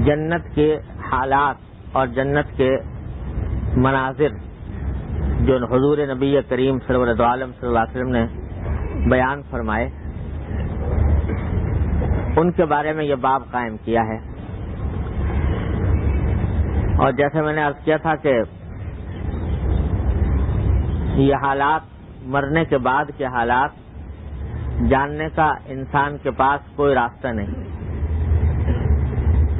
جنت کے حالات اور جنت کے مناظر جو حضور نبی کریم سرورت عالم صلی اللہ علیہ وسلم نے بیان فرمائے، ان کے بارے میں یہ باب قائم کیا ہے. اور جیسے میں نے عرض کیا تھا کہ یہ حالات، مرنے کے بعد کے حالات جاننے کا انسان کے پاس کوئی راستہ نہیں،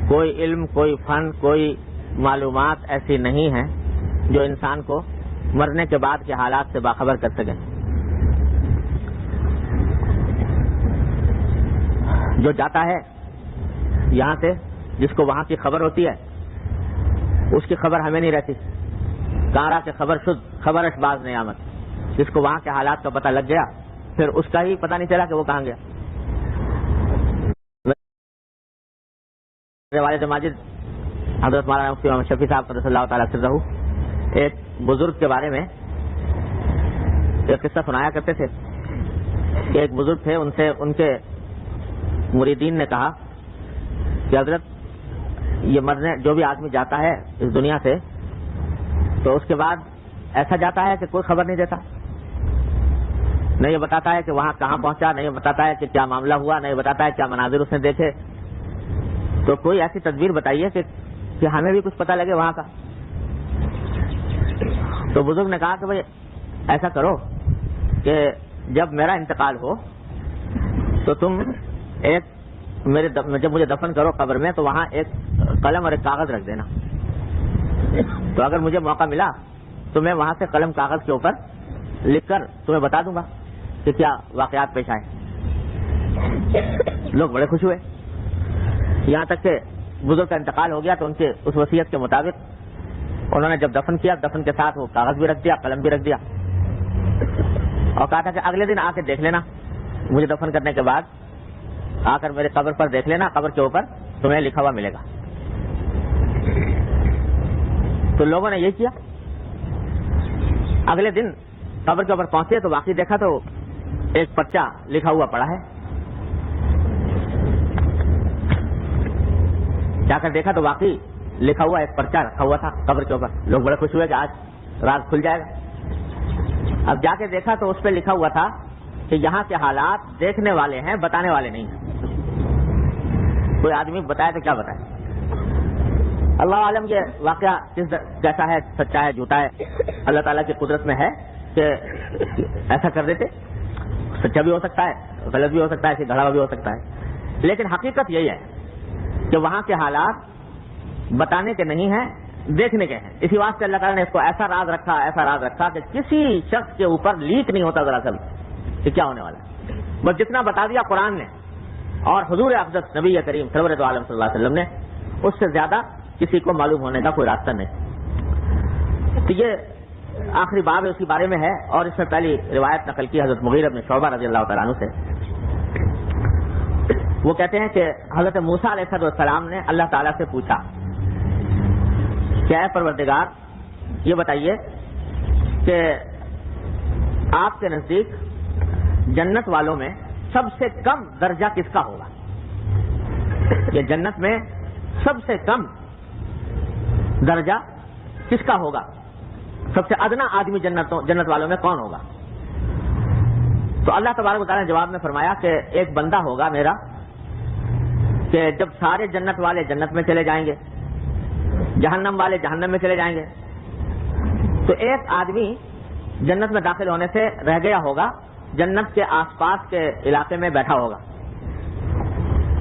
کوئی علم، کوئی فن، کوئی معلومات ایسی نہیں ہیں جو انسان کو مرنے کے بعد کے حالات سے باخبر کر سکیں. جو جاتا ہے یہاں سے، جس کو وہاں کی خبر ہوتی ہے، اس کی خبر ہمیں نہیں رہتی. کارا کے خبر شد، خبرش باز نہیں آمد. جس کو وہاں کے حالات کا پتہ لگ گیا، پھر اس کا ہی پتہ نہیں چلا کہ وہ کہاں گیا. والد ماجد حضرت مولانا مفتی محمد شفیع صاحب قدس اللہ تعالیٰ سرہ ایک بزرگ کے بارے میں ایک قصہ سنایا کرتے تھے کہ ایک بزرگ تھے، ان سے ان کے مریدین نے کہا کہ حضرت یہ مرنے جو بھی آدمی جاتا ہے اس دنیا سے تو اس کے بعد ایسا جاتا ہے کہ کوئی خبر نہیں دیتا، نہیں یہ بتاتا ہے کہ وہاں کہاں پہنچا، نہیں بتاتا ہے کہ کیا معاملہ ہوا، نہیں بتاتا ہے کیا مناظر اس نے دیکھے. تو کوئی ایسی تدبیر بتائیے کہ ہمیں بھی کچھ پتہ لگے وہاں کا. تو بزرگ نے کہا کہ بھائی ایسا کرو کہ جب میرا انتقال ہو تو تم جب مجھے دفن کرو قبر میں تو وہاں ایک قلم اور ایک کاغذ رکھ دینا. تو اگر مجھے موقع ملا تو میں وہاں سے قلم کاغذ کے اوپر لکھ کر تمہیں بتا دوں گا کہ کیا واقعات پیش آئے. لوگ بڑے خوش ہوئے، یہاں تک کہ بزرگ کا انتقال ہو گیا تو ان کے اس وصیت کے مطابق انہوں نے جب دفن کیا، دفن کے ساتھ وہ کاغذ بھی رکھ دیا، قلم بھی رکھ دیا، اور کہا تھا کہ اگلے دن آ کے دیکھ لینا، مجھے دفن کرنے کے بعد آ کر میرے قبر پر دیکھ لینا، قبر کے اوپر تمہیں لکھا ہوا ملے گا. تو لوگوں نے یہ کیا. اگلے دن قبر کے اوپر پہنچے تو واقعی دیکھا تو ایک پرچہ لکھا ہوا پڑا ہے. جا کر دیکھا تو واقعی لکھا ہوا ایک پرچہ رکھا ہوا تھا قبر کے اوپر. لوگ بڑے خوش ہوئے کہ آج راز کھل جائے گا. اب جا کے دیکھا تو اس پہ لکھا ہوا تھا کہ یہاں کے حالات دیکھنے والے ہیں، بتانے والے نہیں ہیں. کوئی آدمی بتائے تو کیا بتائے. اللہ عالم یہ واقعہ کیسا ہے، سچا ہے، جھوٹا ہے، اللہ تعالیٰ کی قدرت میں ہے کہ ایسا کر دیتے. سچا بھی ہو سکتا ہے، غلط بھی ہو سکتا ہے، ایسے گھڑا بھی ہو سکتا ہے. لیکن حقیقت یہی ہے کہ وہاں کے حالات بتانے کے نہیں ہیں، دیکھنے کے ہیں. اسی واسطے اللہ تعالیٰ نے اس کو ایسا راز رکھا کہ کسی شخص کے اوپر لیک نہیں ہوتا دراصل کہ کیا ہونے والا ہے. بس جتنا بتا دیا قرآن نے اور حضور اقدس نبی کریم سرورت عالم صلی اللہ علیہ وسلم نے، اس سے زیادہ کسی کو معلوم ہونے کا کوئی راستہ نہیں. تو یہ آخری باب اسی بارے میں ہے. اور اس میں پہلی روایت نقل کی حضرت مغیرہ بن شعبہ رضی اللہ تعالیٰ عنہ سے. وہ کہتے ہیں کہ حضرت موسیٰ علیہ السلام نے اللہ تعالیٰ سے پوچھا کہ اے پروردگار یہ بتائیے کہ آپ کے نزدیک جنت والوں میں سب سے کم درجہ کس کا ہوگا. یہ جنت میں سب سے کم درجہ کس کا ہوگا، سب سے ادنا آدمی جنت والوں میں کون ہوگا. تو اللہ تبارک و تعالیٰ نے جواب میں فرمایا کہ ایک بندہ ہوگا میرا کہ جب سارے جنت والے جنت میں چلے جائیں گے، جہنم والے جہنم میں چلے جائیں گے، تو ایک آدمی جنت میں داخل ہونے سے رہ گیا ہوگا، جنت کے آس پاس کے علاقے میں بیٹھا ہوگا،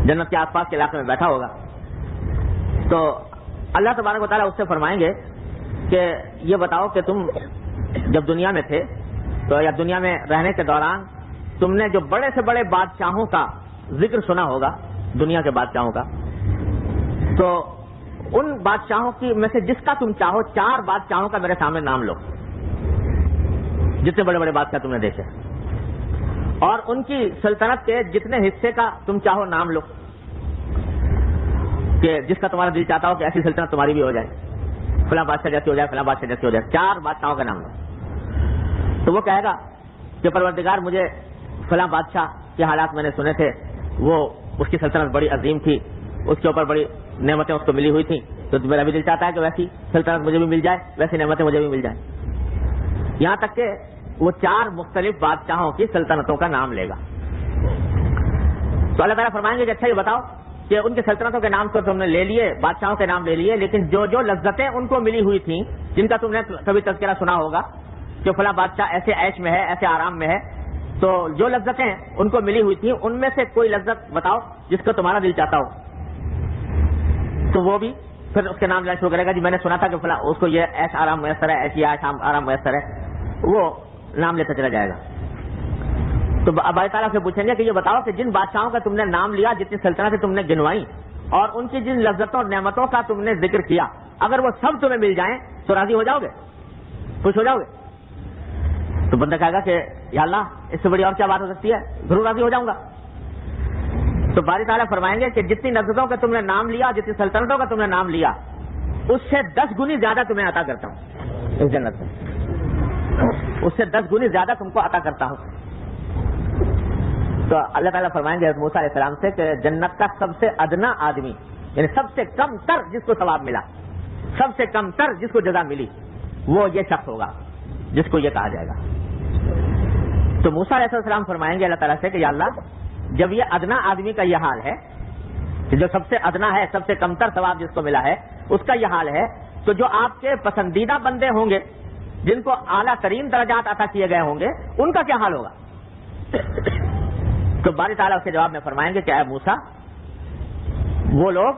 جنت کے آس پاس کے علاقے میں بیٹھا ہوگا. تو اللہ تبارک و تعالیٰ اس سے فرمائیں گے کہ یہ بتاؤ کہ تم جب دنیا میں تھے تو یا دنیا میں رہنے کے دوران تم نے جو بڑے سے بڑے بادشاہوں کا ذکر سنا ہوگا، دنیا کے بادشاہوں کا، تو ان بادشاہوں کی میں سے جس کا تم چاہو 4 بادشاہوں کا میرے سامنے نام لو، جتنے بڑے بڑے بادشاہ تم نے دیکھے، اور ان کی سلطنت کے جتنے حصے کا تم چاہو نام لو، کہ جس کا تمہارا دل چاہتا ہو کہ ایسی سلطنت تمہاری بھی ہو جائے، فلاں بادشاہ جیسی ہو جائے، فلاں بادشاہ جیسی ہو جائے. 4 بادشاہوں کا نام لو. تو وہ کہے گا کہ پروردگار مجھے فلاں بادشاہ کے حالات میں نے سنے تھے، وہ اس کی سلطنت بڑی عظیم تھی، اس کے اوپر بڑی نعمتیں اس کو ملی ہوئی تھیں، تو میرا بھی دل چاہتا ہے کہ ویسی سلطنت مجھے بھی مل جائے، ویسی نعمتیں مجھے بھی مل جائیں. یہاں تک کہ وہ 4 مختلف بادشاہوں کی سلطنتوں کا نام لے گا. تو اللہ تعالیٰ فرمائیں گے کہ اچھا یہ بتاؤ کہ ان کی سلطنتوں کے نام تو تم نے لے لیے، بادشاہوں کے نام لے لیے، لیکن جو جو لذتیں ان کو ملی ہوئی تھیں، جن کا تم نے کبھی تذکرہ سنا ہوگا کہ فلاں بادشاہ ایسے عیش میں ہے، ایسے آرام میں ہے، تو جو لذتیں ان کو ملی ہوئی تھیں ان میں سے کوئی لذت بتاؤ جس کو تمہارا دل چاہتا ہو. تو وہ بھی پھر اس کے نام لینا شروع کرے گا. جی میں نے سنا تھا کہ فلاں اس کو یہ عیش آرام میسر ہے، ایسی عیش آرام میسر ہے، وہ نام لیتا چلا جائے گا. تو اب اللہ تعالیٰ سے پوچھیں گے کہ یہ بتاؤ کہ جن بادشاہوں کا تم نے نام لیا، جتنی سلطنتیں تم نے گنوائی اور ان کی جن لذتوں اور نعمتوں کا تم نے ذکر کیا، اگر وہ سب تمہیں مل جائیں تو راضی ہو جاؤ گے، خوش ہو جاؤ گے؟ تو بندہ کہے گا کہ یا اللہ اس سے بڑی اور کیا بات ہو سکتی ہے، ضرور راضی ہو جاؤں گا. تو باری تعالیٰ فرمائیں گے کہ جتنی لذتوں کا تم نے نام لیا، جتنی سلطنتوں کا تم نے نام لیا، اس سے 10 گنی زیادہ تمہیں عطا کرتا ہوں اس جنت میں، اس سے 10 گنی زیادہ تم کو عطا کرتا ہوں. تو اللہ تعالیٰ فرمائیں گے حضرت موسیٰ علیہ السلام سے کہ جنت کا سب سے ادنا آدمی، یعنی سب سے کم تر جس کو ثواب ملا، سب سے کم تر جس کو جزا ملی، وہ یہ شخص ہوگا جس کو یہ کہا جائے گا. تو موسیٰ علیہ السلام فرمائیں گے اللہ تعالیٰ سے کہ یا اللہ جب یہ ادنا آدمی کا یہ حال ہے کہ جو سب سے ادنا ہے، سب سے کم تر ثواب جس کو ملا ہے، اس کا یہ حال ہے، تو جو آپ کے پسندیدہ بندے ہوں گے، جن کو اعلیٰ ترین درجات عطا کیے گئے ہوں گے، ان کا کیا حال ہوگا؟ تو باری تعالیٰ اس کے جواب میں فرمائیں گے کہ اے موسیٰ، وہ لوگ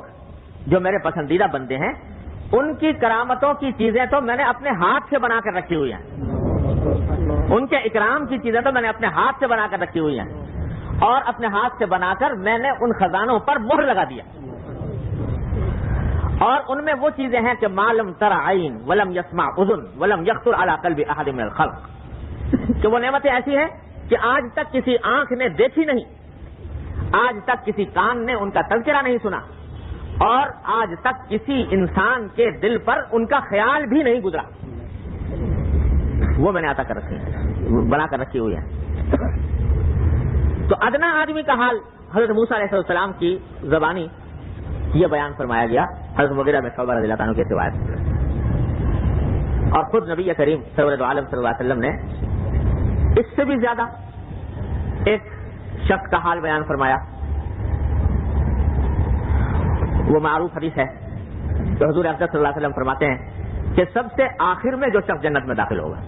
جو میرے پسندیدہ بندے ہیں، ان کی کرامتوں کی چیزیں تو میں نے اپنے ہاتھ سے بنا کر رکھی ہوئی ہیں، ان کے اکرام کی چیزیں تو میں نے اپنے ہاتھ سے بنا کر رکھی ہوئی ہیں، اور اپنے ہاتھ سے بنا کر میں نے ان خزانوں پر مہر لگا دیا. اور ان میں وہ چیزیں ہیں کہ ما لم تر عین ولم یسمع اذن ولم یخطر علی قلب احد من الخلق، کہ وہ نعمتیں ایسی ہیں کہ آج تک کسی آنکھ نے دیکھی نہیں، آج تک کسی کان نے ان کا تذکرہ نہیں سنا، اور آج تک کسی انسان کے دل پر ان کا خیال بھی نہیں گزرا. وہ میں نے عطا کر رکھی ہیں، بنا کر رکھی ہوئی ہے. تو ادنا آدمی کا حال حضرت موسیٰ علیہ السلام کی زبانی یہ بیان فرمایا گیا حضرت مغیرہ بن شعبہ رضی اللہ عنہ کی روایت. اور خود نبی کریم سرور عالم صلی اللہ علیہ وسلم نے اس سے بھی زیادہ ایک شخص کا حال بیان فرمایا. وہ معروف حدیث ہے تو حضور اقدس صلی اللہ علیہ وسلم فرماتے ہیں کہ سب سے آخر میں جو شخص جنت میں داخل ہوگا،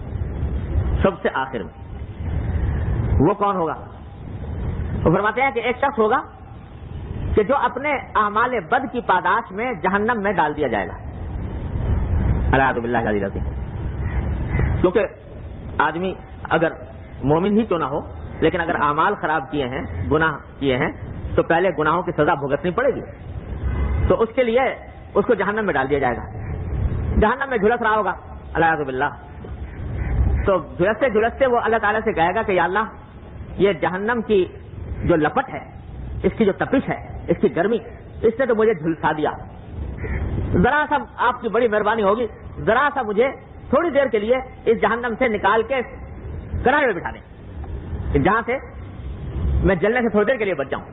سب سے آخر میں، وہ کون ہوگا؟ وہ فرماتے ہیں کہ ایک شخص ہوگا کہ جو اپنے اعمال بد کی پاداش میں جہنم میں ڈال دیا جائے گا. اعوذ باللہ العلی العظیم. کیونکہ آدمی اگر مومن ہی تو نہ ہو، لیکن اگر اعمال خراب کیے ہیں، گناہ کیے ہیں، تو پہلے گناہوں کی سزا بھگتنی پڑے گی. تو اس کے لیے اس کو جہنم میں ڈال دیا جائے گا، جہنم میں جھلس رہا ہوگا اعوذ باللہ. تو جھلستے جھلستے وہ اللہ تعالیٰ سے کہے گا کہ یا اللہ یہ جہنم کی جو لپٹ ہے، اس کی جو تپش ہے، اس کی گرمی، اس نے تو مجھے جھلسا دیا. ذرا سا آپ کی بڑی مہربانی ہوگی، ذرا سا مجھے تھوڑی دیر کے لیے اس جہنم سے نکال کے کنارے میں بٹھا دیں، جہاں سے میں جلنے سے تھوڑی دیر کے لیے بچ جاؤں.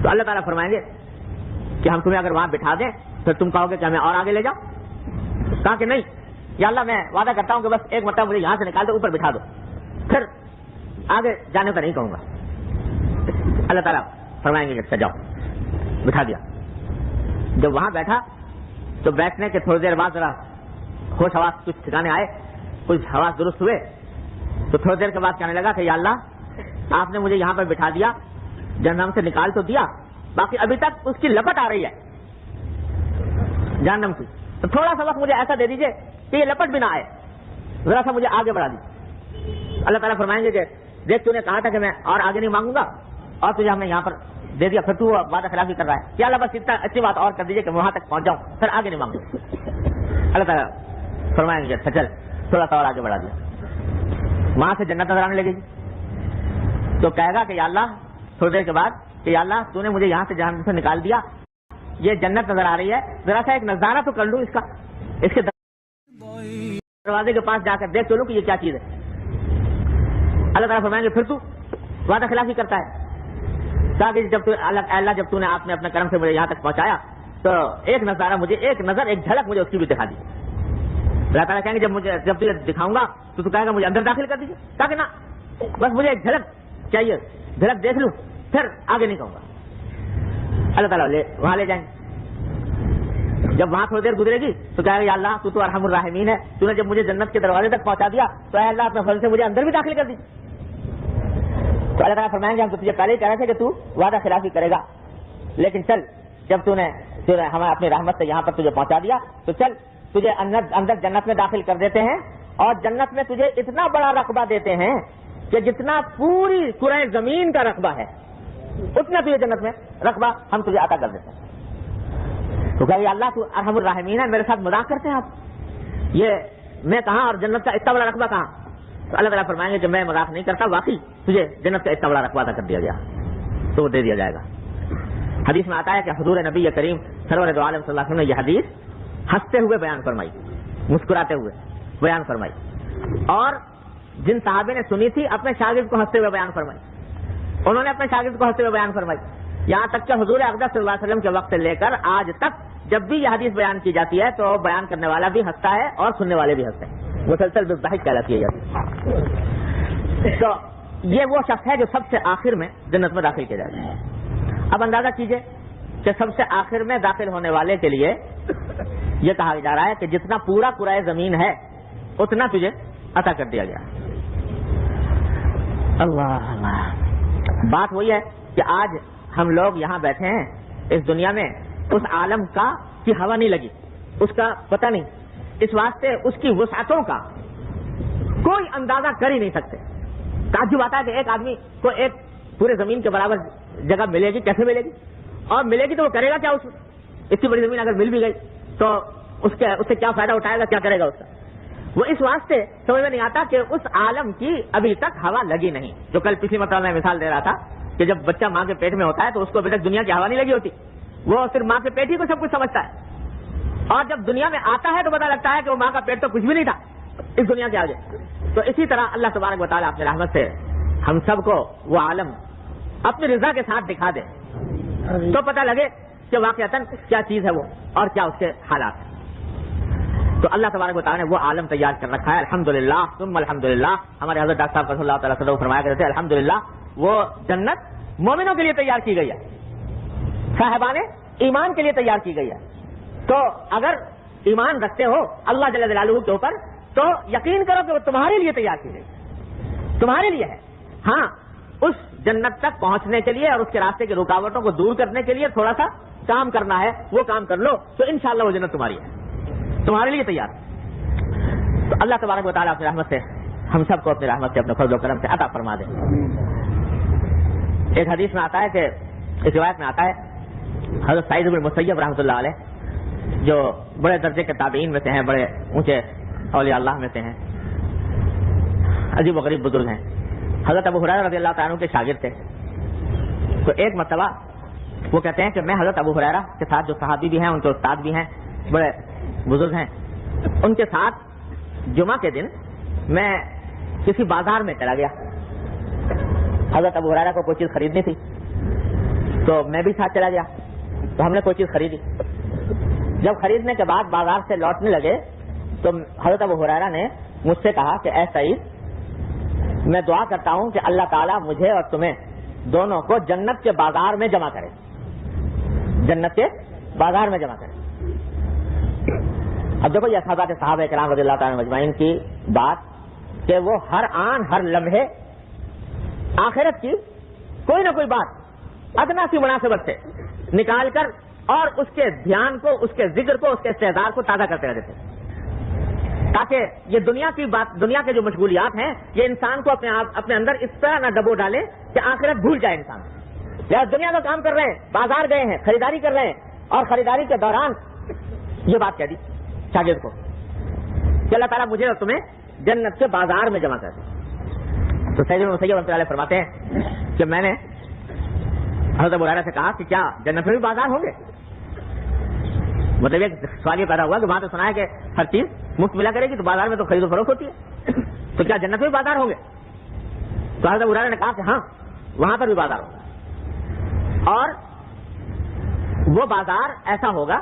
تو اللہ تعالیٰ فرمائیں گے کہ ہم تمہیں اگر وہاں بٹھا دیں پھر تم کہو گے کہ ہمیں اور آگے لے جاؤ. کہا کہ نہیں یا اللہ میں وعدہ کرتا ہوں کہ بس ایک مرتبہ مجھے یہاں سے نکال دو، اوپر بٹھا دو، پھر آگے جانے کا نہیں کہوں گا. اللہ تعالیٰ فرمائیں گے کہ اچھا جاؤ، بٹھا دیا. جب وہاں بیٹھا تو بیٹھنے کے تھوڑی دیر بعد ذرا ہوش حواس کچھ ٹھکانے آئے، کچھ حواس درست ہوئے، تو تھوڑی دیر کے بعد کہنے لگا کہ یا اللہ آپ نے مجھے یہاں پر بٹھا دیا، جہنم سے نکال تو دیا، باقی ابھی تک اس کی لپٹ آ رہی ہے جہنم کی، تو تھوڑا سا وقت مجھے ایسا دے دیجئے کہ یہ لپٹ بھی نہ آئے، ذرا سا مجھے آگے بڑھا دیجیے. اللہ تعالیٰ فرمائیں گے کہ دیکھ تو نے کہا تھا کہ میں اور آگے نہیں مانگوں گا، اور تجھے ہم نے یہاں پر دے دیا، پھر تو وعدہ خلافی کر رہا ہے. کیا اللہ بس اتنا اچھی بات اور کر دیجیے کہ میں وہاں تک پہنچ جاؤں، پھر آگے نہیں مانگوں. اللہ تعالیٰ فرمائیں گے اچھا چل تھوڑا سا اور آگے بڑھا دیا. وہاں سے جنت نظر آنے لگے گی. تو کہے گا کہ یا اللہ تھوڑی دیر کے بعد کہ یا اللہ تو نے مجھے یہاں سے جہنم سے نکال دیا، یہ جنت نظر آ رہی ہے، ذرا سا ایک نظارہ تو کر لوں اس کا، اس کے دروازے کے پاس جا کر دیکھ چلوں کہ یہ کیا چیز ہے. اللہ تعالیٰ فرمائیں گے پھر تو وعدہ خلافی کرتا ہے. کہا کہ جب اللہ جب تو نے آپ نے اپنے کرم سے مجھے یہاں تک پہنچایا تو ایک نظارہ مجھے، ایک نظر، ایک جھلک مجھے اس کی بھی دکھا دی. اللہ تعالیٰ کہیں گے جب تجھے دکھاؤں گا تو کہے گا مجھے اندر داخل کر دیجیے. کہا کہ نا بس مجھے ایک جھلک چاہیے، جھلک دیکھ لوں پھر آگے نہیں کہوں گا. اللہ تعالیٰ وہاں لے جائیں گے. جب وہاں تھوڑی دیر گزرے گی تو کہے گا یا اللہ تو ارحم الراحمین ہے، تو نے جب مجھے جنت کے دروازے تک پہنچا دیا تو اے اللہ اپنے فضل سے مجھے اندر بھی داخل کر دی. تو اللہ تعالیٰ فرمائیں گے ہم تو تجھے پہلے ہی کہہ رہے تھے کہ تو وعدہ خلافی کرے گا، لیکن چل جب تو نے ہمیں اپنی رحمت سے یہاں پر تجھے پہنچا دیا تو چل تجھے اندر جنت میں داخل کر دیتے ہیں، اور جنت میں تجھے اتنا بڑا رقبہ دیتے ہیں کہ جتنا پوری کرۂ زمین کا رقبہ ہے اتنا تجھے جنت میں رقبہ ہم تجھے عطا کر دیتے ہیں. تو کہا اللہ تو ارحم الراحمین ہے، میرے ساتھ مذاق کرتے ہیں آپ، یہ میں کہاں اور جنت کا اتنا بڑا رقبہ کہاں؟ تو اللہ تعالیٰ فرمائیں گے کہ میں مذاق نہیں کرتا، واقعی تجھے جنت کا اتنا بڑا رقبہ عطا کر دیا گیا تو وہ دے دیا جائے گا. حدیث میں آتا ہے کہ حضور نبی کریم سرور دو عالم صلی اللہ علیہ وسلم نے یہ حدیث ہنستے ہوئے بیان فرمائی، مسکراتے ہوئے بیان فرمائی، اور جن صحابے نے سنی تھی اپنے شاگرد کو ہنستے ہوئے بیان فرمائی، انہوں نے اپنے شاگرد کو ہنستے ہوئے بیان فرمائی، یہاں تک کہ حضور اقدس صلی اللہ علیہ وسلم کے وقت سے لے کر آج تک جب بھی یہ حدیث بیان کی جاتی ہے تو بیان کرنے والا بھی ہنستا ہے اور سننے والے بھی ہنستے ہیں، مسلسل بالضحک کہلاتی ہے. تو یہ وہ شخص ہے جو سب سے آخر میں جنت میں داخل کیا جاتا ہے. اب اندازہ کیجئے کہ سب سے آخر میں داخل ہونے والے کے لیے یہ کہا جا رہا ہے کہ جتنا پورا کرۂ زمین ہے اتنا تجھے عطا کر دیا گیا. اللہ اللہ. بات وہی ہے کہ آج ہم لوگ یہاں بیٹھے ہیں اس دنیا میں، اس عالم کی ہوا نہیں لگی، اس کا پتہ نہیں، اس واسطے اس کی وسعتوں کا کوئی اندازہ کر ہی نہیں سکتے. تعجب آتا ہے کہ ایک آدمی کو ایک پورے زمین کے برابر جگہ ملے گی، کیسے ملے گی؟ اور ملے گی تو وہ کرے گا کیا؟ اس اتنی بڑی زمین اگر مل بھی گئی تو اس سے کیا فائدہ اٹھائے گا، کیا کرے گا اس کا؟ وہ اس واسطے سمجھ میں نہیں آتا کہ اس عالم کی ابھی تک ہوا لگی نہیں. جو کل پچھلی مرتبہ میں مثال دے رہا تھا کہ جب بچہ ماں کے پیٹ میں ہوتا ہے تو اس کو ابھی تک دنیا کی ہوا نہیں لگی ہوتی، وہ صرف ماں کے پیٹ ہی کو سب کچھ سمجھتا ہے، اور جب دنیا میں آتا ہے تو پتا لگتا ہے کہ وہ ماں کا پیٹ تو کچھ بھی نہیں تھا اس دنیا کے آگے. تو اسی طرح اللہ تبارک و تعالیٰ اپنے رحمت سے ہم سب کو وہ عالم اپنی رضا کے ساتھ دکھا دے تو پتہ لگے کہ واقعتاً کیا چیز ہے وہ اور کیا اس کے حالات ہیں. تو اللہ تبارک و تعالیٰ نے وہ عالم تیار کر رکھا ہے. الحمدللہ ثم الحمدللہ. ہمارے حضرت ڈاکٹر صاحب رضی اللہ تعالیٰ عنہ فرمایا کرتے تھے الحمدللہ وہ جنت مومنوں کے لیے تیار کی گئی ہے، صاحبان ایمان کے لیے تیار کی گئی ہے. تو اگر ایمان رکھتے ہو اللہ جل جلالہ کے اوپر تو یقین کرو کہ وہ تمہارے لیے تیار کی گئی، تمہارے لیے ہے. ہاں اس جنت تک پہنچنے کے لیے اور اس کے راستے کی رکاوٹوں کو دور کرنے کے لیے تھوڑا سا کام کرنا ہے، وہ کام کر لو تو انشاءاللہ وہ جنت تمہاری ہے، تمہارے لیے تیار. تو اللہ تبارک و تعالیٰ اپنی رحمت سے ہم سب کو اپنی رحمت سے اپنے فضل و کرم سے عطا فرما دے. ایک حدیث میں آتا ہے کہ اس روایت میں آتا ہے حضرت سعید بن مسیب رحمۃ اللہ علیہ جو بڑے درجے کے تابعین میں سے ہیں، بڑے اونچے اولیاء اللہ میں سے ہیں، عجیب و غریب بزرگ ہیں، حضرت ابو ہریرہ رضی اللہ تعالیٰ عنہ کے شاگرد تھے. تو ایک مرتبہ وہ کہتے ہیں کہ میں حضرت ابو ہریرہ کے ساتھ جو صحابی بھی ہیں، ان کے استاد بھی ہیں، بڑے بزرگ ہیں، ان کے ساتھ جمعہ کے دن میں کسی بازار میں چلا گیا. حضرت ابو ہریرہ کو کوئی چیز خریدنی تھی تو میں بھی ساتھ چلا گیا. تو ہم نے کوئی چیز خریدی. جب خریدنے کے بعد بازار سے لوٹنے لگے تو حضرت ابو ہریرہ نے مجھ سے کہا کہ اے سعید، میں دعا کرتا ہوں کہ اللہ تعالیٰ مجھے اور تمہیں دونوں کو جنت کے بازار میں جمع کرے، جنت کے بازار میں جمع کرے. اب دیکھو یہ حضرات صحابہ کرام رضی اللہ تعالیٰ مجمعین کی بات کہ وہ ہر آن ہر لمحے آخرت کی کوئی نہ کوئی بات ادنا سی مناسبت سے نکال کر اور اس کے دھیان کو، اس کے ذکر کو، اس کے استحضار کو تازہ کرتے رہتے تھے، تاکہ یہ دنیا کی بات، دنیا کے جو مشغولیات ہیں یہ انسان کو اپنے اندر اس طرح نہ ڈبو ڈالے کہ آخرت بھول جائے انسان. یا دنیا کا کام کر رہے ہیں، بازار گئے ہیں، خریداری کر رہے ہیں، اور خریداری کے دوران یہ بات کہہ دی شاگرد کو کہ اللہ تعالیٰ مجھے اور تمہیں جنت کے بازار میں جمع کر دے. تو سعید بن مسیب رحمۃ اللہ علیہ فرماتے ہیں کہ میں نے حضرت ابو ہریرہ سے کہا کہ کیا جنت میں بھی بازار ہوں گے؟ مطلب ایک سوال یہ پیدا ہوا کہ وہاں تو سنا ہے کہ ہر چیز مفت ملا کرے گی، تو بازار میں تو خرید و فروخت ہوتی ہے، تو کیا جنت میں بھی بازار ہوں گے؟ تو حضرت ابو ہریرہ نے کہا کہ ہاں وہاں پر بھی بازار ہوگا. اور وہ بازار ایسا ہوگا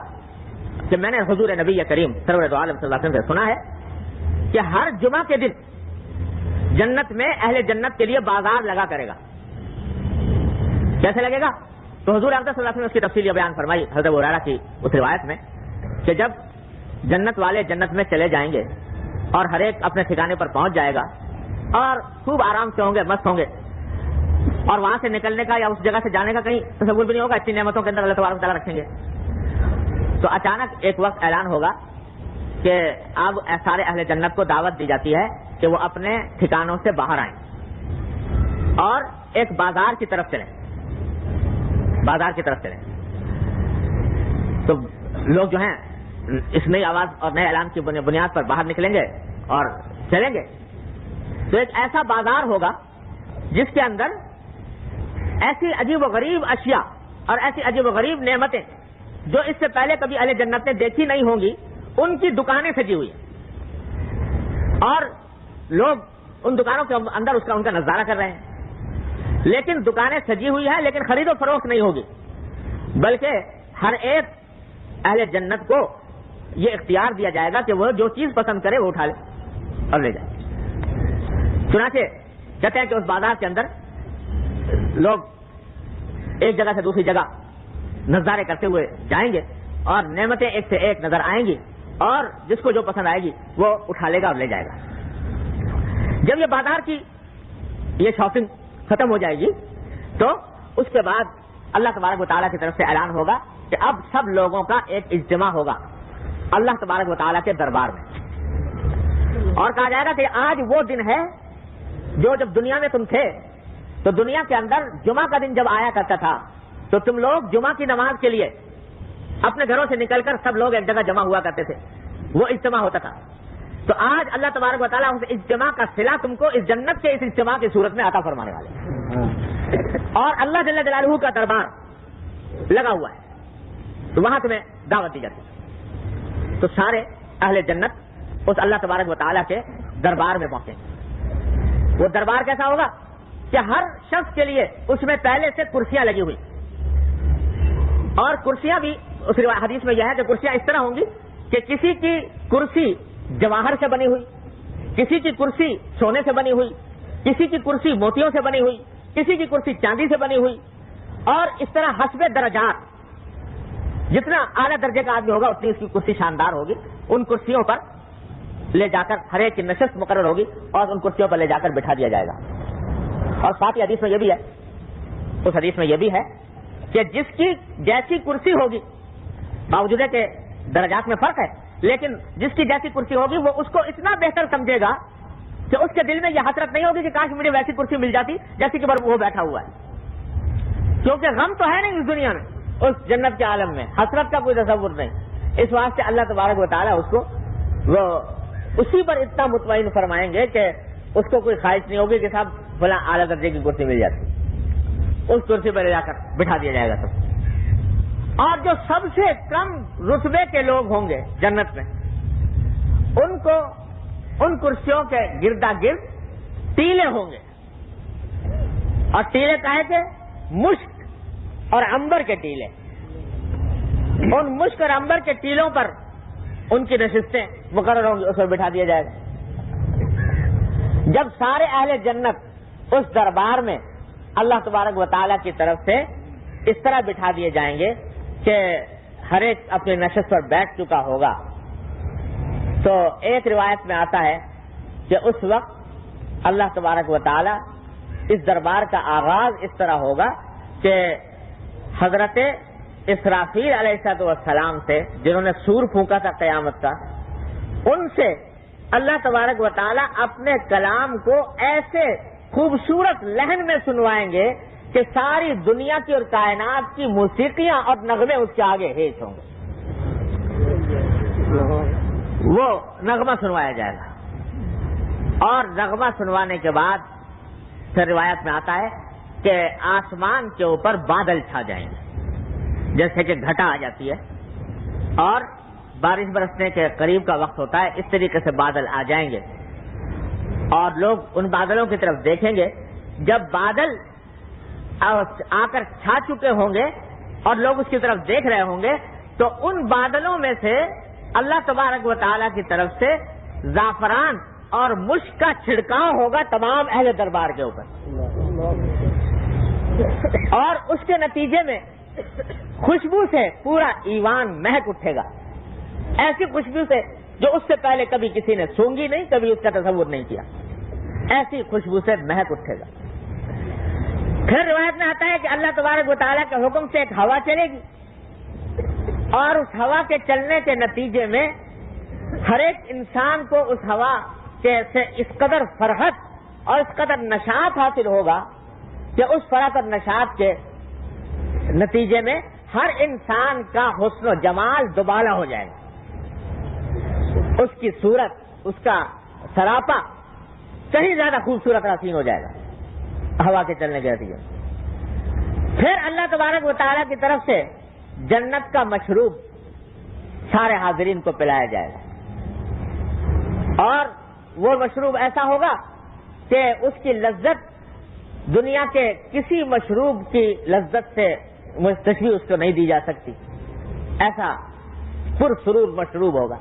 کہ میں نے حضور نبی کریم سرور دو عالم صلی اللہ علیہ وسلم سے سنا ہے کہ ہر جمعہ کے دن جنت میں اہل جنت کے لیے بازار لگا کرے گا. کیسے لگے گا؟ تو حضور اقدس صلی اللہ علیہ وسلم نے اس کی تفصیل بیان فرمائی حضرت ابو ہریرہ کی اس روایت میں کہ جب جنت والے جنت میں چلے جائیں گے اور ہر ایک اپنے ٹھکانے پر پہنچ جائے گا اور خوب آرام سے ہوں گے, مست ہوں گے, اور وہاں سے نکلنے کا یا اس جگہ سے جانے کا کہیں تصور بھی نہیں ہوگا, اتنی نعمتوں کے اندر اللہ تبارک و تعالیٰ رکھیں گے. تو اچانک ایک وقت اعلان ہوگا کہ اب سارے اہل جنت کو دعوت دی جاتی ہے کہ وہ اپنے ٹھکانوں سے باہر آئیں اور ایک بازار کی طرف چلیں, بازار کی طرف چلیں. تو لوگ جو ہیں اس نئی آواز اور نئے اعلان کی بنیاد پر باہر نکلیں گے اور چلیں گے. تو ایک ایسا بازار ہوگا جس کے اندر ایسی عجیب و غریب اشیاء اور ایسی عجیب و غریب نعمتیں جو اس سے پہلے کبھی اہل جنت نے دیکھی نہیں ہوں گی, ان کی دکانیں سجی ہوئی ہیں اور لوگ ان دکانوں کے اندر ان کا نظارہ کر رہے ہیں. لیکن دکانیں سجی ہوئی ہیں لیکن خرید و فروخت نہیں ہوگی, بلکہ ہر ایک اہل جنت کو یہ اختیار دیا جائے گا کہ وہ جو چیز پسند کرے وہ اٹھا لے اور لے جائے. چنانچہ کہتے ہیں کہ اس بازار کے اندر لوگ ایک جگہ سے دوسری جگہ نظارے کرتے ہوئے جائیں گے اور نعمتیں ایک سے ایک نظر آئیں گی اور جس کو جو پسند آئے گی وہ اٹھا لے گا اور لے جائے گا. جب یہ بازار کی یہ شاپنگ ختم ہو جائے گی تو اس کے بعد اللہ تبارک و تعالیٰ کی طرف سے اعلان ہوگا کہ اب سب لوگوں کا ایک اجتماع ہوگا اللہ تبارک و تعالیٰ کے دربار میں, اور کہا جائے گا کہ آج وہ دن ہے جو جب دنیا میں تم تھے تو دنیا کے اندر جمعہ کا دن جب آیا کرتا تھا تو تم لوگ جمعہ کی نماز کے لیے اپنے گھروں سے نکل کر سب لوگ ایک جگہ جمع ہوا کرتے تھے, وہ اجتماع ہوتا تھا. تو آج اللہ تبارک و تعالیٰ اس اجتماع کا صلہ تم کو اس جنت کے اس اجتماع کی صورت میں عطا فرمانے والے ہیں, اور اللہ جل جلالہ کا دربار لگا ہوا ہے تو وہاں تمہیں دعوت دی جاتی ہے. تو سارے اہل جنت اس اللہ تبارک و تعالیٰ کے دربار میں پہنچیں. وہ دربار کیسا ہوگا کہ ہر شخص کے لیے اس میں پہلے سے کرسیاں لگی ہوئی, اور کرسیاں بھی اس حدیث میں یہ ہے کہ کرسیاں اس طرح ہوں گی کہ کسی کی کرسی جواہر سے بنی ہوئی, کسی کی کرسی سونے سے بنی ہوئی, کسی کی کرسی موتیوں سے بنی ہوئی, کسی کی کرسی چاندی سے بنی ہوئی, اور اس طرح حسب درجات جتنا اعلیٰ درجے کا آدمی ہوگا اتنی اس کی کرسی شاندار ہوگی. ان کرسیوں پر لے جا کر ہر ایک کی نشست مقرر ہوگی اور ان کرسیوں پر لے جا کر بٹھا دیا جائے گا. اور ساتھ ہی حدیث میں یہ بھی ہے, اس حدیث میں یہ بھی ہے کہ جس کی جیسی کرسی ہوگی, باوجود ہے کہ درجات میں فرق ہے, لیکن جس کی جیسی کرسی ہوگی وہ اس کو اتنا بہتر سمجھے گا کہ اس کے دل میں یہ حسرت نہیں ہوگی کہ کاش مجھے ویسی کرسی مل جاتی جیسی کہ وہ بیٹھا ہوا ہے. کیونکہ غم تو ہے نہیں اس دنیا میں, اس جنت کے عالم میں حسرت کا کوئی تصور نہیں. اس واسطے اللہ تبارک و تعالیٰ اس کو وہ اسی پر اتنا مطمئن فرمائیں گے کہ اس کو کوئی خواہش نہیں ہوگی کہ صاحب فلاں اعلیٰ درجے کی کرسی مل جاتی, اس کرسی پر لے جا کر بٹھا دیا جائے گا سب. اور جو سب سے کم رتبے کے لوگ ہوں گے جنت میں, ان کو ان کرسیوں کے گردا گرد ٹیلے ہوں گے, اور ٹیلے کہے کہ مشک اور عنبر کے ٹیلے. ان مشک اور عنبر کے ٹیلوں پر ان کی نشستیں مقرر ہوں گی, اس پر بٹھا دیا جائے گا. جب سارے اہل جنت اس دربار میں اللہ تبارک و تعالیٰ کی طرف سے اس طرح بٹھا دیے جائیں گے کہ ہر ایک اپنی نشست پر بیٹھ چکا ہوگا, تو ایک روایت میں آتا ہے کہ اس وقت اللہ تبارک و تعالیٰ اس دربار کا آغاز اس طرح ہوگا کہ حضرت اسرافیل علیہ السلام سے, جنہوں نے سور پھونکا تھا قیامت کا, ان سے اللہ تبارک و تعالیٰ اپنے کلام کو ایسے خوبصورت لہن میں سنوائیں گے کہ ساری دنیا کی اور کائنات کی موسیقیاں اور نغمے اس کے آگے ہیچ ہوں گے. وہ نغمہ سنوایا جائے گا, اور نغمہ سنوانے کے بعد پھر روایت میں آتا ہے کہ آسمان کے اوپر بادل چھا جائیں گے, جیسے کہ گھٹا آ جاتی ہے اور بارش برسنے کے قریب کا وقت ہوتا ہے, اس طریقے سے بادل آ جائیں گے, اور لوگ ان بادلوں کی طرف دیکھیں گے. جب بادل آ کر چھا چکے ہوں گے اور لوگ اس کی طرف دیکھ رہے ہوں گے، تو ان بادلوں میں سے اللہ تبارک و تعالیٰ کی طرف سے زعفران اور مشک کا چھڑکاؤ ہوگا تمام اہل دربار کے اوپر، اور اس کے نتیجے میں خوشبو سے پورا ایوان مہک اٹھے گا، ایسی خوشبو سے جو اس سے پہلے کبھی کسی نے سونگی نہیں، کبھی اس کا تصور نہیں کیا، ایسی خوشبو سے مہک اٹھے گا۔ پھر روایت میں آتا ہے کہ اللہ تبارک و تعالیٰ کے حکم سے ایک ہوا چلے گی، اور اس ہوا کے چلنے کے نتیجے میں ہر ایک انسان کو اس ہوا سے اس قدر فرحت اور اس قدر نشاط حاصل ہوگا کہ اس فرحت اور نشاط کے نتیجے میں ہر انسان کا حسن و جمال دوبالا ہو جائے گا، اس کی صورت، اس کا سراپا کہیں زیادہ خوبصورت حسین ہو جائے گا ہوا کے چلنے کے نتیجے میں۔ پھر اللہ تبارک و تعالیٰ کی طرف سے جنت کا مشروب سارے حاضرین کو پلایا جائے گا، اور وہ مشروب ایسا ہوگا کہ اس کی لذت دنیا کے کسی مشروب کی لذت سے تشبیہ اس کو نہیں دی جا سکتی، ایسا پرسرور مشروب ہوگا۔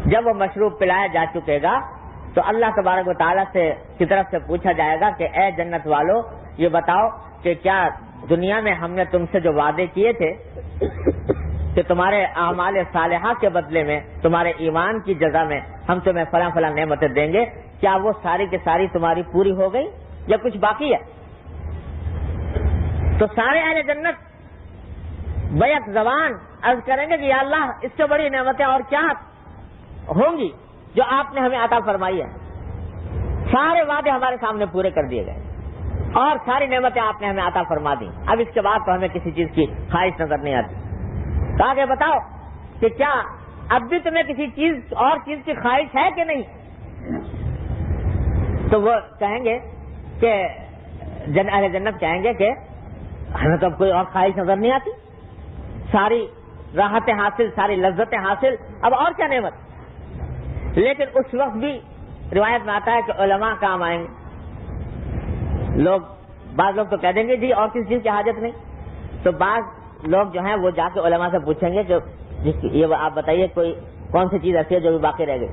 جب وہ مشروب پلایا جا چکے گا تو اللہ تبارک و تعالیٰ کی طرف سے پوچھا جائے گا کہ اے جنت والو، یہ بتاؤ کہ کیا دنیا میں ہم نے تم سے جو وعدے کیے تھے کہ تمہارے اعمال صالحہ کے بدلے میں، تمہارے ایمان کی جزا میں ہم تمہیں فلاں فلاں نعمتیں دیں گے، کیا وہ ساری کی ساری تمہاری پوری ہو گئی یا کچھ باقی ہے؟ تو سارے اہل جنت بیک زبان عرض کریں گے کہ یا اللہ، اس سے بڑی نعمتیں اور کیا ہوں گی جو آپ نے ہمیں عطا فرمائی ہے؟ سارے وعدے ہمارے سامنے پورے کر دیے گئے اور ساری نعمتیں آپ نے ہمیں عطا فرما دی، اب اس کے بعد تو ہمیں کسی چیز کی خواہش نظر نہیں آتی۔ کہا کہ بتاؤ کہ کیا اب بھی تمہیں کسی چیز اور چیز کی خواہش ہے کہ نہیں؟ تو وہ کہیں گے کہ اہل جنت کہیں گے کہ ہمیں تو اب کوئی اور خواہش نظر نہیں آتی، ساری راحتیں حاصل، ساری لذتیں حاصل، اب اور کیا نعمت؟ لیکن اس وقت بھی روایت میں آتا ہے کہ علماء کام آئیں گے، بعض لوگ تو کہہ دیں گے جی اور کسی چیز کی حاجت نہیں، تو بعض لوگ جو ہیں وہ جا کے علماء سے پوچھیں گے کہ یہ آپ بتائیے کوئی کون سی چیز ایسی ہے جو بھی باقی رہ گئی؟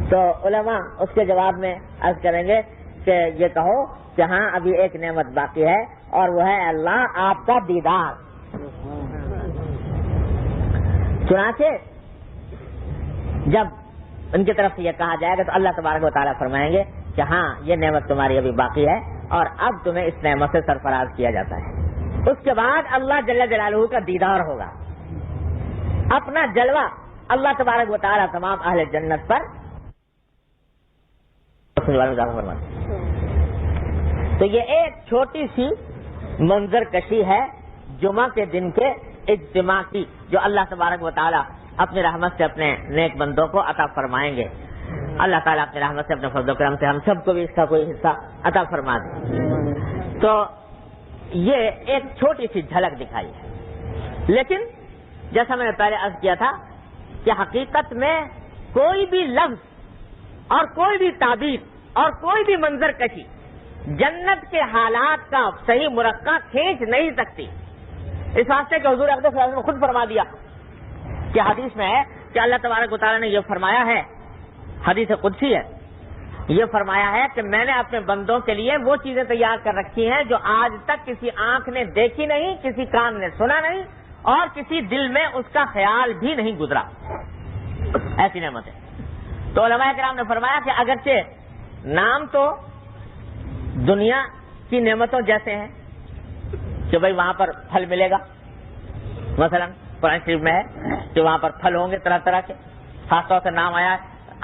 تو علماء اس کے جواب میں عرض کریں گے کہ یہ کہو کہ ہاں ابھی ایک نعمت باقی ہے اور وہ ہے اللہ آپ کا دیدار۔ چنانچہ جب ان کی طرف سے یہ کہا جائے گا تو اللہ تبارک و تعالیٰ فرمائیں گے کہ ہاں یہ نعمت تمہاری ابھی باقی ہے اور اب تمہیں اس نعمت سے سرفراز کیا جاتا ہے۔ اس کے بعد اللہ جل جلالہ کا دیدار ہوگا، اپنا جلوہ اللہ تبارک و تعالیٰ تمام اہل جنت پر۔ تو یہ ایک چھوٹی سی منظر کشی ہے جمعہ کے دن کے اجتماع کی، جو اللہ تبارک و تعالیٰ اپنی رحمت سے اپنے نیک بندوں کو عطا فرمائیں گے۔ اللہ تعالیٰ اپنی رحمت سے، اپنے فضل و کرم سے ہم سب کو بھی اس کا کوئی حصہ عطا فرما دے۔ تو یہ ایک چھوٹی سی جھلک دکھائی ہے، لیکن جیسا میں نے پہلے عرض کیا تھا کہ حقیقت میں کوئی بھی لفظ اور کوئی بھی تعبیر اور کوئی بھی منظر کشی جنت کے حالات کا صحیح مرقع کھینچ نہیں سکتی۔ اس واسطے کہ حضور اقدس صلی اللہ علیہ وسلم نے خود فرما دیا کہ حدیث میں ہے کہ اللہ تبارک و تعالیٰ نے یہ فرمایا ہے، حدیث قدسی ہے، یہ فرمایا ہے کہ میں نے اپنے بندوں کے لیے وہ چیزیں تیار کر رکھی ہیں جو آج تک کسی آنکھ نے دیکھی نہیں، کسی کان نے سنا نہیں اور کسی دل میں اس کا خیال بھی نہیں گزرا، ایسی نعمتیں۔ تو علماء کرام نے فرمایا کہ اگرچہ نام تو دنیا کی نعمتوں جیسے ہیں کہ بھئی وہاں پر پھل ملے گا، مثلا قرآن شریف میں ہے کہ وہاں پر پھل ہوں گے طرح طرح کے، خاص طور سے نام آیا ہے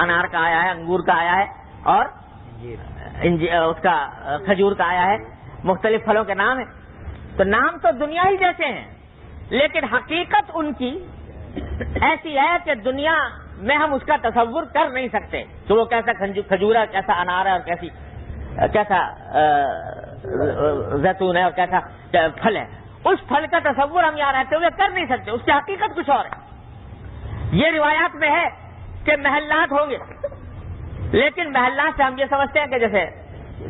انار کا، آیا ہے انگور کا، آیا ہے اور اس کا کھجور کا آیا ہے، مختلف پھلوں کے نام ہیں۔ تو نام تو دنیا ہی جیسے ہیں، لیکن حقیقت ان کی ایسی ہے کہ دنیا میں ہم اس کا تصور کر نہیں سکتے کہ وہ کیسا کھجور ہے، کیسا انار ہے اور کیسا زیتون ہے اور کیسا پھل ہے۔ اس پھل کا تصور ہم یہاں رہتے ہوئے کر نہیں سکتے، اس کی حقیقت کچھ اور ہے۔ یہ روایات میں ہے کہ محلات ہوں گے، لیکن محلات سے ہم یہ سمجھتے ہیں کہ جیسے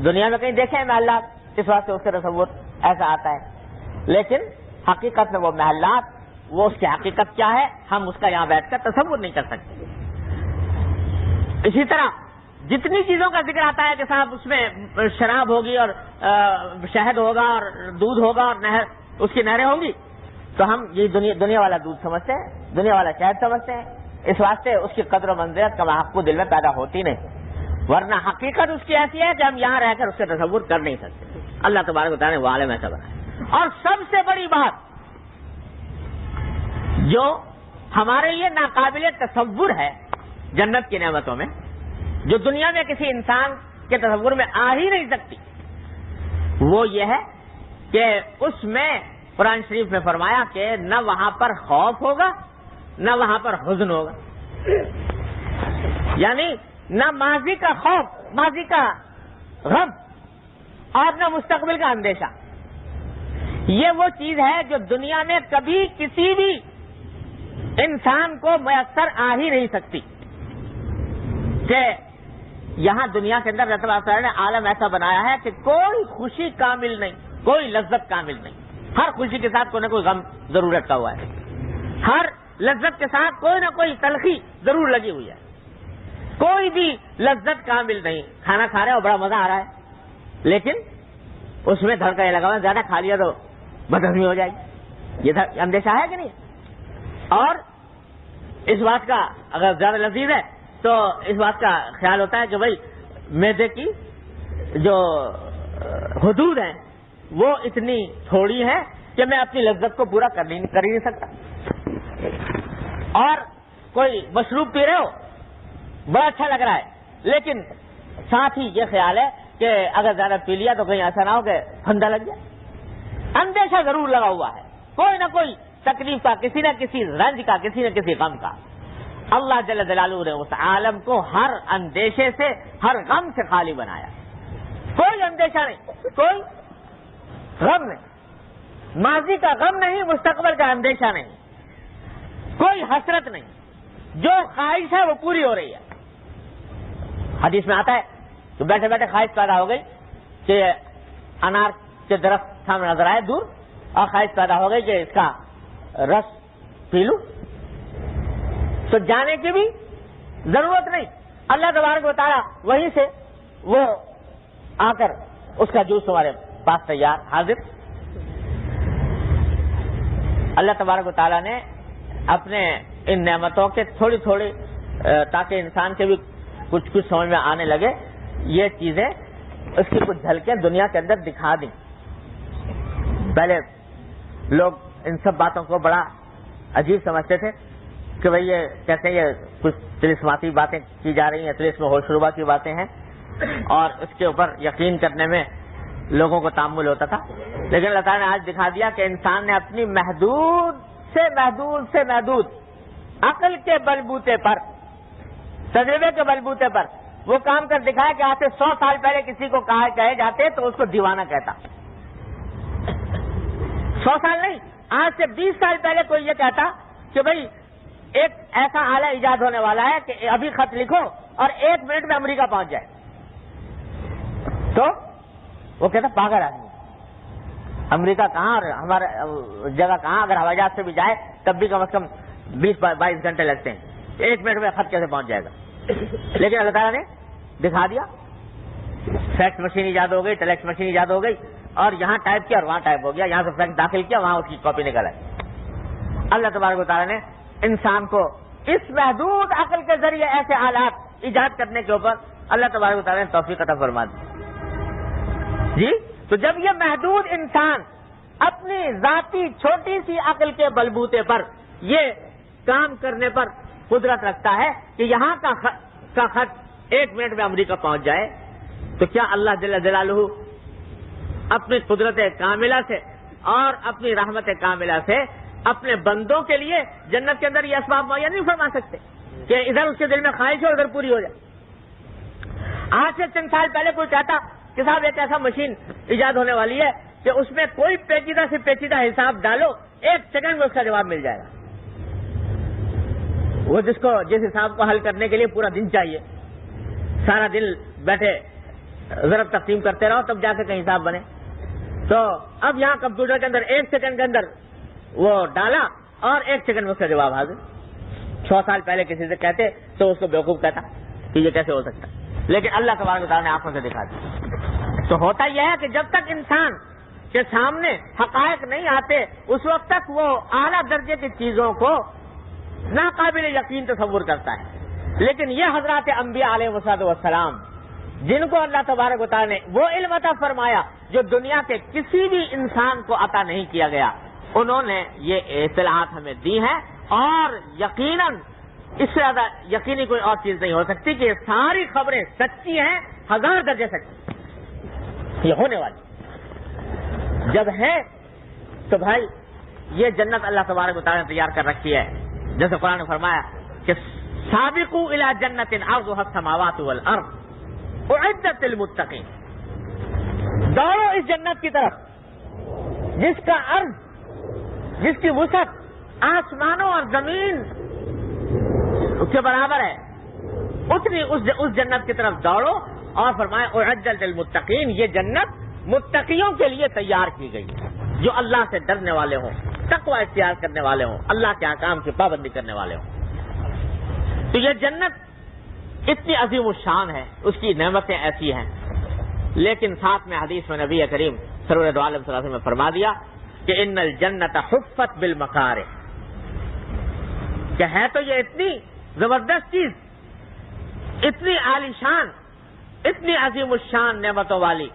دنیا میں کہیں دیکھیں محلات اس واسطے اس کا تصور ایسا آتا ہے، لیکن حقیقت میں وہ محلات، وہ اس کی حقیقت کیا ہے، ہم اس کا یہاں بیٹھ کر تصور نہیں کر سکتے۔ اسی طرح جتنی چیزوں کا ذکر آتا ہے کہ صاحب اس میں شراب ہوگی اور شہد ہوگا اور دودھ ہوگا اور نہر، اس کی نہریں ہوں گی، تو ہم یہ دنیا والا دودھ سمجھتے ہیں، دنیا والا شہد سمجھتے ہیں، اس واسطے اس کی قدر و منزلت کا محق دل میں پیدا ہوتی نہیں، ورنہ حقیقت اس کی ایسی ہے کہ ہم یہاں رہ کر اس کا تصور کر نہیں سکتے۔ اللہ تبارک و تعالیٰ نے وہ عالم ایسا بنایا۔ اور سب سے بڑی بات جو ہمارے لیے ناقابل تصور ہے جنت کی نعمتوں میں، جو دنیا میں کسی انسان کے تصور میں آ ہی نہیں سکتی، وہ یہ ہے کہ اس میں قرآن شریف میں فرمایا کہ نہ وہاں پر خوف ہوگا نہ وہاں پر حزن ہوگا، یعنی نہ ماضی کا خوف، ماضی کا غم، اور نہ مستقبل کا اندیشہ۔ یہ وہ چیز ہے جو دنیا میں کبھی کسی بھی انسان کو میسر آ ہی نہیں سکتی، کہ یہاں دنیا کے اندر اللہ تعالیٰ نے عالم ایسا بنایا ہے کہ کوئی خوشی کامل نہیں، کوئی لذت کامل نہیں، ہر خوشی کے ساتھ کوئی نہ کوئی غم ضرور رکھا ہوا ہے، ہر لذت کے ساتھ کوئی نہ کوئی تلخی ضرور لگی ہوئی ہے، کوئی بھی لذت کامل نہیں۔ کھانا کھا رہے ہو بڑا مزہ آ رہا ہے، لیکن اس میں دھڑکا یہ لگا ہوا ہے، زیادہ کھا لیا تو بدہضمی ہو جائے گی، یہ اندیشہ ہے کہ نہیں؟ اور اس بات کا اگر زیادہ لذیذ ہے تو اس بات کا خیال ہوتا ہے کہ بھائی معدے کی جو حدود ہیں وہ اتنی تھوڑی ہے کہ میں اپنی لذت کو پورا کر ہی نہیں سکتا۔ اور کوئی مشروب پی رہے ہو، بڑا اچھا لگ رہا ہے، لیکن ساتھ ہی یہ خیال ہے کہ اگر زیادہ پی لیا تو کہیں ایسا نہ ہو کہ پھندا لگ جائے، اندیشہ ضرور لگا ہوا ہے، کوئی نہ کوئی تکلیف کا، کسی نہ کسی رنج کا، کسی نہ کسی غم کا۔ اللہ جل جلالہ نے اس عالم کو ہر اندیشے سے، ہر غم سے خالی بنایا، کوئی اندیشہ نہیں، کوئی غم نہیں، ماضی کا غم نہیں، مستقبل کا اندیشہ نہیں، کوئی حسرت نہیں، جو خواہش ہے وہ پوری ہو رہی ہے۔ حدیث میں آتا ہے کہ بیٹھے بیٹھے خواہش پیدا ہو گئی کہ انار کے درخت سامنے نظر آئے دور، اور خواہش پیدا ہو گئی کہ اس کا رس پی لوں، تو جانے کی بھی ضرورت نہیں، اللہ تبارک و تعالیٰ وہیں سے وہ آ کر اس کا جوس تمہارے پاس تیار حاضر۔ اللہ تبارک و تعالیٰ نے اپنے ان نعمتوں کے تھوڑی تھوڑی تاکہ انسان کے بھی کچھ سمجھ میں آنے لگے، یہ چیزیں اس کی کچھ جھلکیں دنیا کے اندر دکھا دیں۔ پہلے لوگ ان سب باتوں کو بڑا عجیب سمجھتے تھے کہ بھئی یہ کہتے ہیں یہ کچھ طلسماتی باتیں کی جا رہی ہیں، طلسم و ہوشربا کی باتیں ہیں، اور اس کے اوپر یقین کرنے میں لوگوں کو تامل ہوتا تھا، لیکن اللہ تعالیٰ نے آج دکھا دیا کہ انسان نے اپنی محدود سے محدود عقل کے بلبوتے پر، تجربے کے بلبوتے پر وہ کام کر دکھایا کہ آج سے 100 سال پہلے کسی کو کہے جاتے تو اس کو دیوانہ کہتا۔ 100 سال نہیں، آج سے 20 سال پہلے کوئی یہ کہتا کہ بھئی ایک ایسا آلہ ایجاد ہونے والا ہے کہ ابھی خط لکھو اور 1 منٹ میں امریکہ پہنچ جائے، تو وہ کہتا پاگل آدمی، امریکہ کہاں اور ہمارا جگہ کہاں، اگر ہوائی جہاز سے بھی جائے تب بھی کم از کم 20-22 گھنٹے لگتے ہیں، 1 منٹ میں خط کیسے پہنچ جائے گا؟ لیکن اللہ تعالیٰ نے دکھا دیا، فیکس مشین ایجاد ہو گئی، ٹیلیکس مشین ایجاد ہو گئی، اور یہاں ٹائپ کیا اور وہاں ٹائپ ہو گیا، یہاں سے فیکس داخل کیا وہاں اس کی کاپی نکل آئی۔ اللہ تبارک و تعالیٰ نے انسان کو اس محدود عقل کے ذریعے ایسے آلات ایجاد کرنے کے اوپر اللہ تبارک و تعالیٰ نے توفیق عطا فرما دی۔ جی تو جب یہ محدود انسان اپنی ذاتی چھوٹی سی عقل کے بلبوتے پر یہ کام کرنے پر قدرت رکھتا ہے کہ یہاں کا خط 1 منٹ میں امریکہ پہنچ جائے، تو کیا اللہ جل جلالہ اپنی قدرت کاملہ سے اور اپنی رحمت کاملہ سے اپنے بندوں کے لیے جنت کے اندر یہ اسباب معین نہیں فرما سکتے کہ ادھر اس کے دل میں خواہش ہو ادھر پوری ہو جائے؟ آج سے چند سال پہلے کوئی کہتا کہ صاحب ایک ایسا مشین ایجاد ہونے والی ہے کہ اس میں کوئی پیچیدہ سے پیچیدہ حساب ڈالو 1 سیکنڈ میں اس کا جواب مل جائے گا، وہ جس حساب کو حل کرنے کے لیے پورا دن چاہیے، سارا دن بیٹھے ضرب تقسیم کرتے رہو تب جا کے کہیں حساب بنے، تو اب یہاں کمپیوٹر کے اندر 1 سیکنڈ کے اندر وہ ڈالا اور 1 سیکنڈ میں اس کا جواب حاضر. 100 سال پہلے کسی سے کہتے تو اس کو بیوقوف کہتا کہ یہ کیسے ہو سکتا, لیکن اللہ تبارک و تعالیٰ نے آنکھوں سے دکھا دیا. تو ہوتا یہ ہے کہ جب تک انسان کے سامنے حقائق نہیں آتے اس وقت تک وہ اعلیٰ درجے کی چیزوں کو ناقابل یقین تصور کرتا ہے. لیکن یہ حضرات انبیاء علیہ السلام جن کو اللہ تبارک و تعالیٰ نے وہ علم عطا فرمایا جو دنیا کے کسی بھی انسان کو عطا نہیں کیا گیا, انہوں نے یہ اطلاعات ہمیں دی ہیں, اور یقیناً اس سے زیادہ یقینی کوئی اور چیز نہیں ہو سکتی کہ یہ ساری خبریں سچی ہیں, 1000 درجے سچی یہ ہونے والی. جب ہے تو بھائی یہ جنت اللہ تبارک و تعالیٰ نے تیار کر رکھی ہے, جیسے قرآن نے فرمایا کہ سابقوا الی جنت عرضها السماوات والارض اعدت للمتقین, دوڑو اس جنت کی طرف جس کا عرض, جس کی وسعت آسمانوں اور زمین کے برابر ہے, اتنی اس جنت کی طرف دوڑو. اور فرمایا اعدت للمتقین, یہ جنت متقیوں کے لیے تیار کی گئی جو اللہ سے ڈرنے والے ہوں, تقوی اختیار کرنے والے ہوں, اللہ کے احکام کی پابندی کرنے والے ہوں. تو یہ جنت اتنی عظیم الشان ہے, اس کی نعمتیں ایسی ہیں, لیکن ساتھ میں حدیث میں نبی کریم سرور دو عالم صلی اللہ علیہ وسلم نے فرما دیا کہ ان الجنت حفت بالمکارہ, کہ ہے تو یہ اتنی زبردست چیز, اتنی عالی شان, اتنی عظیم الشان نعمتوں والی,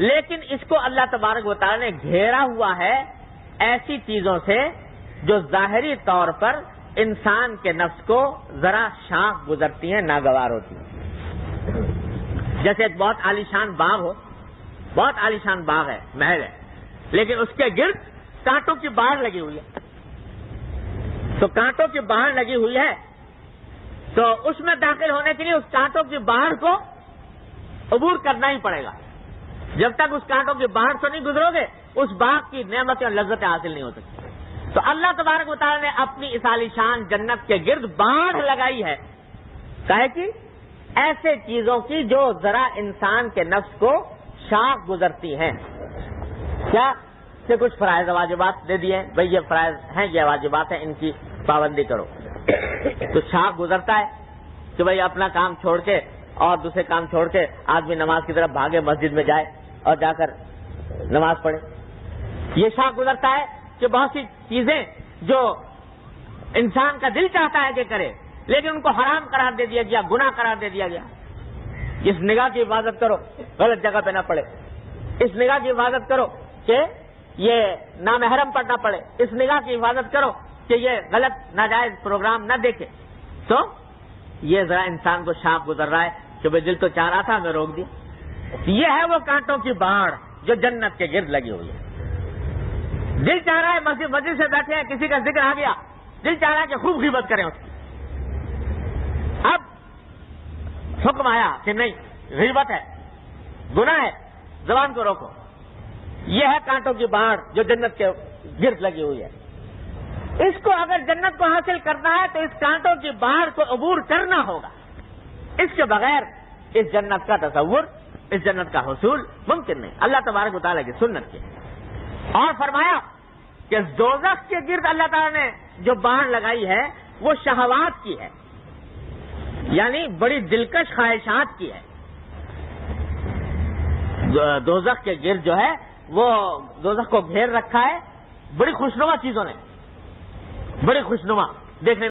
لیکن اس کو اللہ تبارک و تعالی نے گھیرا ہوا ہے ایسی چیزوں سے جو ظاہری طور پر انسان کے نفس کو ذرا شاخ گزرتی ہیں, ناگوار ہوتی ہیں. جیسے ایک بہت عالی شان باغ ہو, بہت عالی شان باغ ہے, محل ہے, لیکن اس کے گرد کانٹوں کی باڑ لگی ہوئی ہے. تو کانٹوں کی باڑ لگی ہوئی ہے تو اس میں داخل ہونے کے لیے اس کانٹوں کی باڑ کو عبور کرنا ہی پڑے گا. جب تک اس کانٹوں کی باڑ سے نہیں گزرو گے اس باغ کی نعمتیں اور لذتیں حاصل نہیں ہو سکتی. تو اللہ تبارک و تعالیٰ نے اپنی اس عالی شان جنت کے گرد باڑ لگائی ہے, کہے کہ ایسے چیزوں کی جو ذرا انسان کے نفس کو شاخ گزرتی ہیں. کیا کہ کچھ فرائض واجبات دے دیے, بھئی یہ فرائض ہیں, یہ واجبات ہیں, ان کی پابندی کرو. تو شاخ گزرتا ہے کہ بھئی اپنا کام چھوڑ کے اور دوسرے کام چھوڑ کے آدمی نماز کی طرف بھاگے, مسجد میں جائے اور جا کر نماز پڑھے. یہ شاخ گزرتا ہے کہ بہت سی چیزیں جو انسان کا دل چاہتا ہے کہ کرے لیکن ان کو حرام قرار دے دیا گیا, گناہ قرار دے دیا گیا. اس نگاہ کی حفاظت کرو غلط جگہ پہ نہ پڑے, اس نگاہ کی حفاظت کرو کہ یہ نامحرم پر نہ پڑے, اس نگاہ کی حفاظت کرو کہ یہ غلط ناجائز پروگرام نہ دیکھے. تو یہ ذرا انسان کو شاخ گزر رہا ہے کہ بھائی دل تو چاہ رہا تھا, ہمیں روک دیا. یہ ہے وہ کانٹوں کی باڑ جو جنت کے گرد لگی ہوئی ہے. دل چاہ رہا ہے مسجد سے بیٹھے ہیں, کسی کا ذکر آ گیا, دل چاہ رہا ہے کہ خوب غیبت کریں اس کی. اب حکم آیا کہ نہیں, غیبت ہے, گناہ ہے, زبان کو روکو. یہ ہے کانٹوں کی باڑ جو جنت کے گرد لگی ہوئی ہے. اس کو اگر جنت کو حاصل کرنا ہے تو اس کانٹوں کی باڑ کو عبور کرنا ہوگا. اس کے بغیر اس جنت کا تصور, اس جنت کا حصول ممکن نہیں, اللہ تبارک و تعالیٰ کی سنت کی. اور فرمایا کہ دوزخ کے گرد اللہ تعالیٰ نے جو باڑ لگائی ہے وہ شہوات کی ہے, یعنی بڑی دلکش خواہشات کی ہے. دوزخ کے گرد جو ہے وہ دوزخ کو گھیر رکھا ہے بڑی خوشنما چیزوں نے, بڑی خوشنما دیکھنے